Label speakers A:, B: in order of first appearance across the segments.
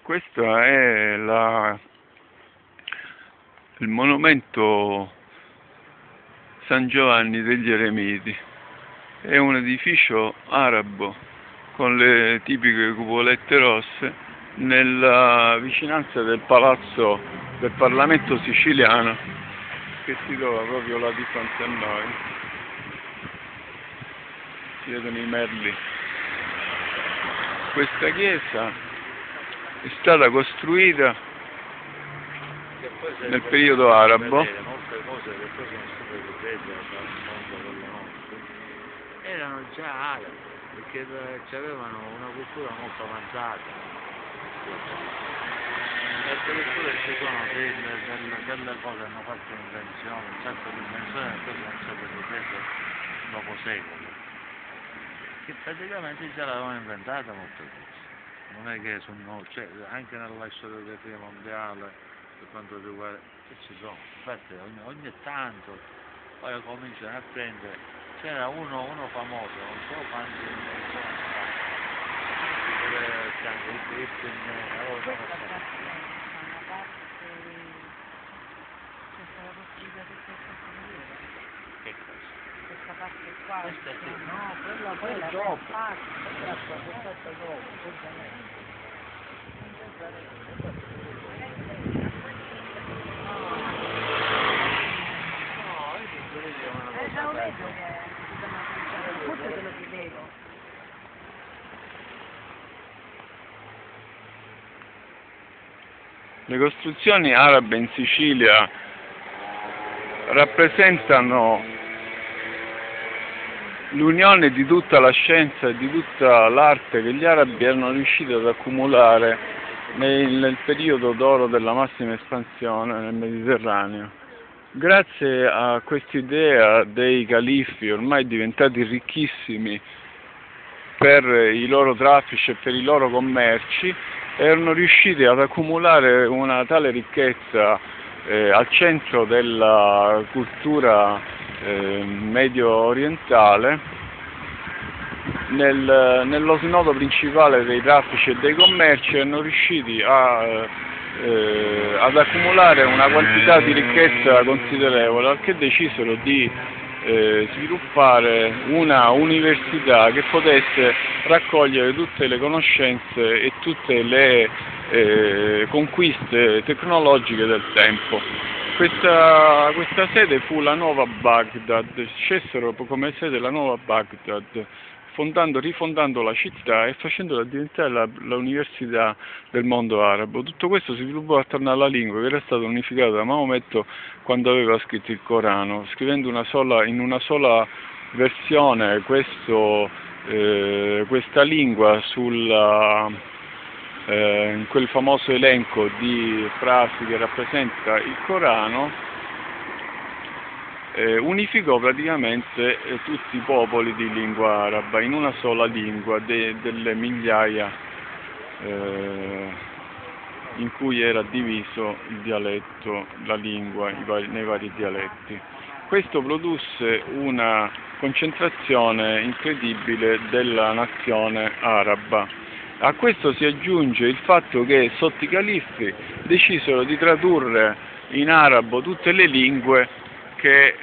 A: Questo è il monumento San Giovanni degli Eremiti. È un edificio arabo con le tipiche cupolette rosse nella vicinanza del palazzo del Parlamento siciliano, che si trova proprio là di fronte a noi. Si vedono i merli. Questa chiesa è stata costruita nel periodo arabo.
B: Molte cose che poi sono state vedute dal mondo quello nostro erano già arabi, perché avevano una cultura molto avanzata. Addirittura ci sono delle cose, hanno fatto invenzioni, un sacco di invenzioni che poi sono state vedute dopo secoli, che praticamente già l'avevano inventata molte cose. Non è che sono, cioè, anche nella storia del primo mondiale, per quanto riguarda, che ci sono, infatti ogni tanto poi cominciano a prendere, c'era uno famoso, non so quanti sono che cosa?
C: Questa parte qua,
B: Questa sì.
C: No, quella
B: dopo.
C: quella fatta dopo, già ho detto che forse te lo chiedevo.
A: Le costruzioni arabe in Sicilia rappresentano l'unione di tutta la scienza e di tutta l'arte che gli arabi erano riusciti ad accumulare nel periodo d'oro della massima espansione nel Mediterraneo. Grazie a quest'idea dei califfi, ormai diventati ricchissimi per i loro traffici e per i loro commerci, erano riusciti ad accumulare una tale ricchezza al centro della cultura medio orientale, nello snodo principale dei traffici e dei commerci, erano riusciti ad accumulare una quantità di ricchezza considerevole, al che decisero di sviluppare una università che potesse raccogliere tutte le conoscenze e tutte le conquiste tecnologiche del tempo. Questa sede fu la nuova Baghdad, scelsero come sede la nuova Baghdad, rifondando la città e facendola diventare l'università del mondo arabo. Tutto questo si sviluppò attorno alla lingua, che era stata unificata da Maometto quando aveva scritto il Corano, scrivendo in una sola versione questa lingua in quel famoso elenco di frasi che rappresenta il Corano. Unificò praticamente tutti i popoli di lingua araba in una sola lingua, delle migliaia in cui era diviso il dialetto, la lingua nei vari dialetti. Questo produsse una concentrazione incredibile della nazione araba. A questo si aggiunge il fatto che sotto i califfi decisero di tradurre in arabo tutte le lingue che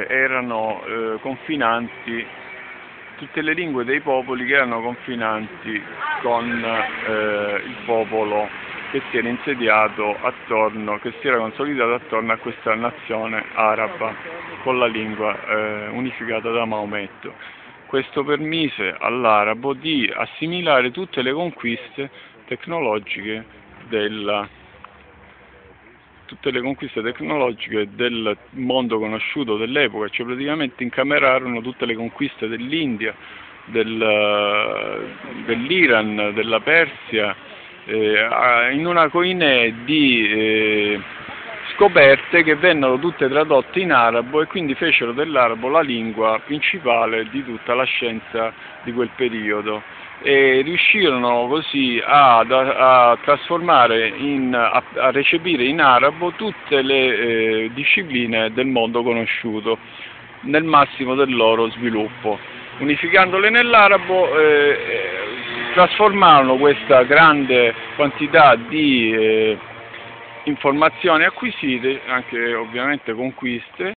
A: erano confinanti, tutte le lingue dei popoli che erano confinanti con il popolo che si era insediato attorno, che si era consolidato attorno a questa nazione araba con la lingua unificata da Maometto. Questo permise all'arabo di assimilare tutte le conquiste tecnologiche del mondo conosciuto dell'epoca, cioè praticamente incamerarono tutte le conquiste dell'India, dell'Iran, della Persia, in una coinè di scoperte che vennero tutte tradotte in arabo e quindi fecero dell'arabo la lingua principale di tutta la scienza di quel periodo. E riuscirono così a trasformare, a recepire in arabo tutte le discipline del mondo conosciuto nel massimo del loro sviluppo. Unificandole nell'arabo trasformarono questa grande quantità di informazioni acquisite, anche ovviamente conquiste,